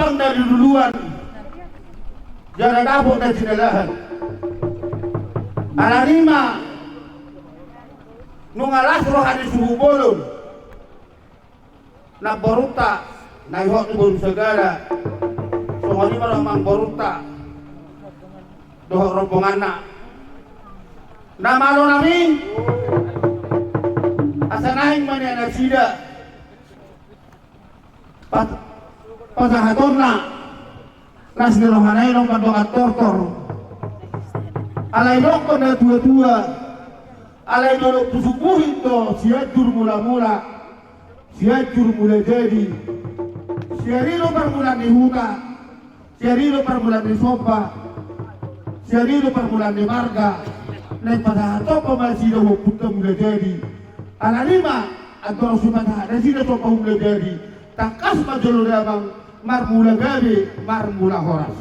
timpang dari duluan jangan dapok dari sinalahan alarima nungalas rohani suhu bolon na boruta na ihok ni bolu segala sohani marang boruta dohok rombongan na malo nami asanahin man yan nagsida pasahaton na nas nirohanay ng kandong at tortor alay dong ko na tua-tua alay dolok tusubuhin to siyajur mula-mula siyajur mula jadi siyarilo permulaan ni huta siyarilo permulaan ni sopa siyarilo permulaan ni marga na pasahaton ko masih daw puta mula jadi alalima antara sumata na sila sopa mula jadi tangkas majolo abang marmula gabi marmula horas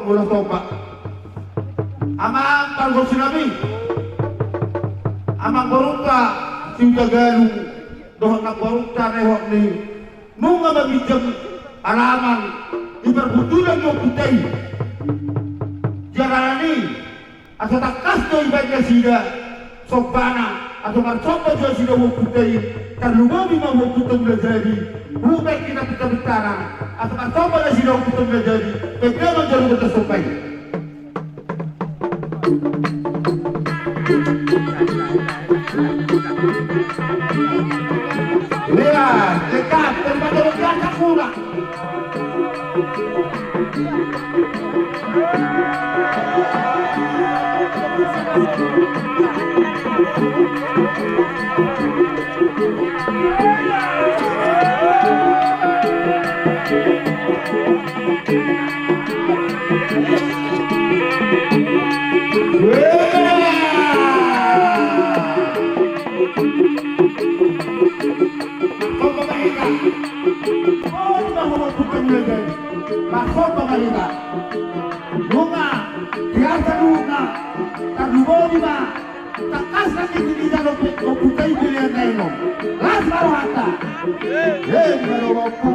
mula sopa amang pargo sinabi amang borungka siutagalu dohok na borungka rehok ni nunga mabijang alaman iberbutulan yung putay jarani asa takas do ibadnya sida sobana atau marsopa jo sida yung putay karlumabi ma yung putang jadi bukan kita pita-pitara atau marsopa na sida yung putang jadi pagkaman jalo kita sopay lihat dekat terbatas jasa kurang Masuk pemerintah, bunga, biasa bunga, terlupa lima, takas lagi di dalam komputer pilihan lain, las baru harta, baru waktu.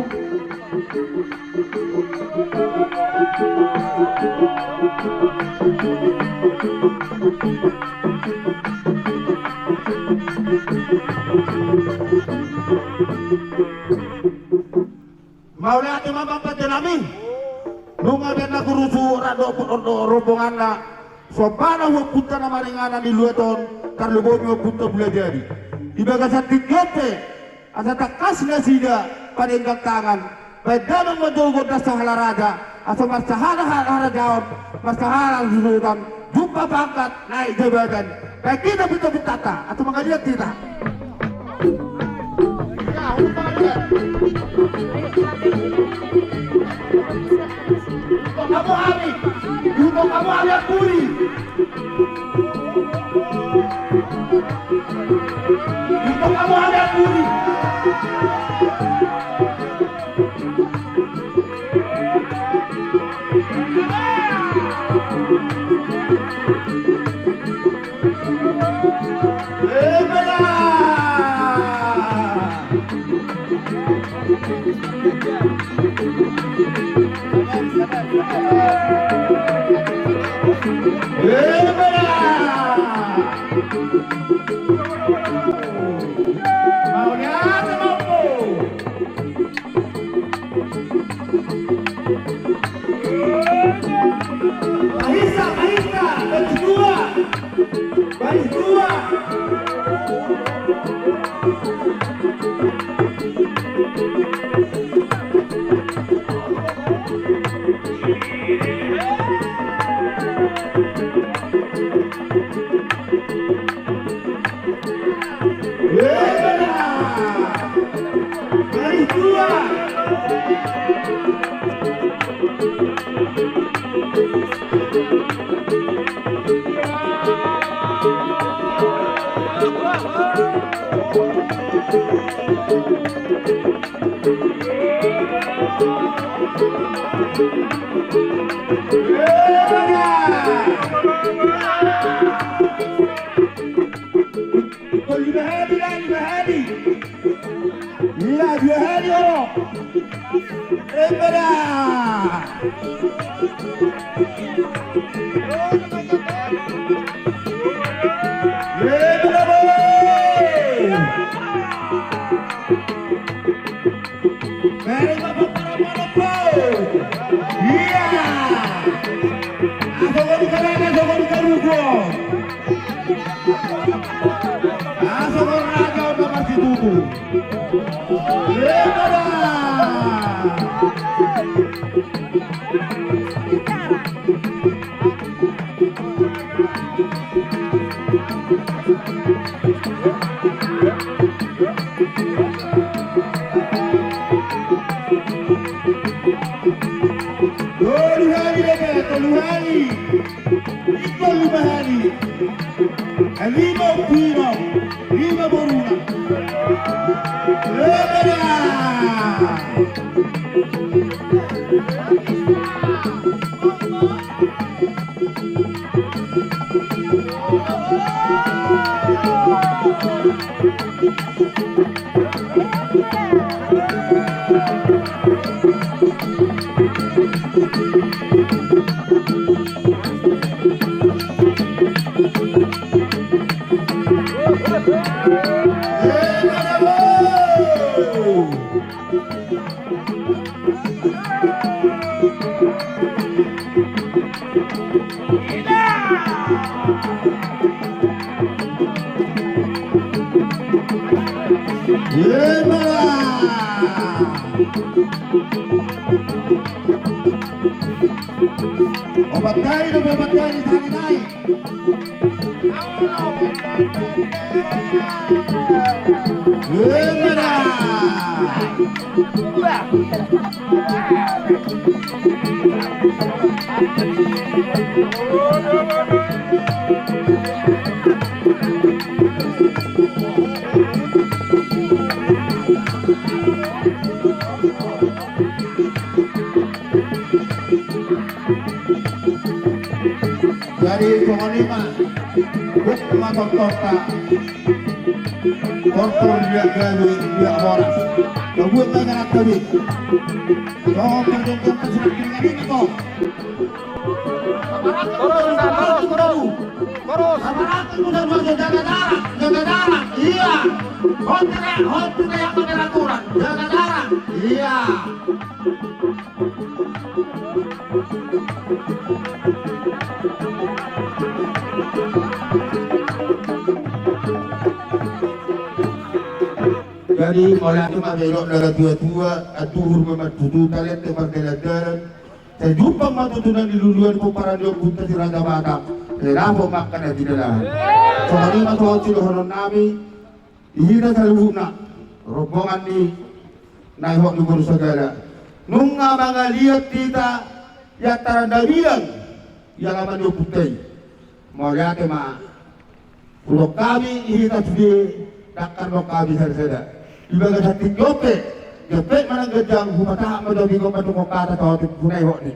Mau lihat mampat namin nung ada na kurusu rado rombongan na sobana hupunta na maringana di lueton karlubo mo punta bula jadi ibaga sa tigyote asa takas na sida paninggang tangan baik damang madugod na sa halarada asa masahala haragaon masahala susutan jumpa pangkat naik jabatan baik kita bita-bitata atau mengaliat kita ya umpamanya kamu Ali, untuk kamu alias Puri. Untuk kamu alias Puri. Obat dari tadi naik. Jadi pengelima buk matang torta tortor dia gawe dia boras kebuat negara kami kau perjuangkan sedikit ini kau terus apalagi sudah masuk jaga darah iya hotel yang mengeraturan jaga darah iya. Jadi mulai itu belok dari tua atuhur mematutu kalian tempat jalan-jalan. Saya jumpa matutunan di duluan para dia punta si Raja Batak. Kenapa makan ya tidak lah. Soalnya masuk hotel horon nami, ihina salubuna rombongan ni naihok di guru segala. Nunga mga lihat kita ya tarandabilan yang aman dia putih. Mulai itu mah, kalau kami ihina sudah dakar lo kami sada. Ibaga sa tingyope, yope manang gadyang humata mo daw bigo patungo kata tawag punay ho ni.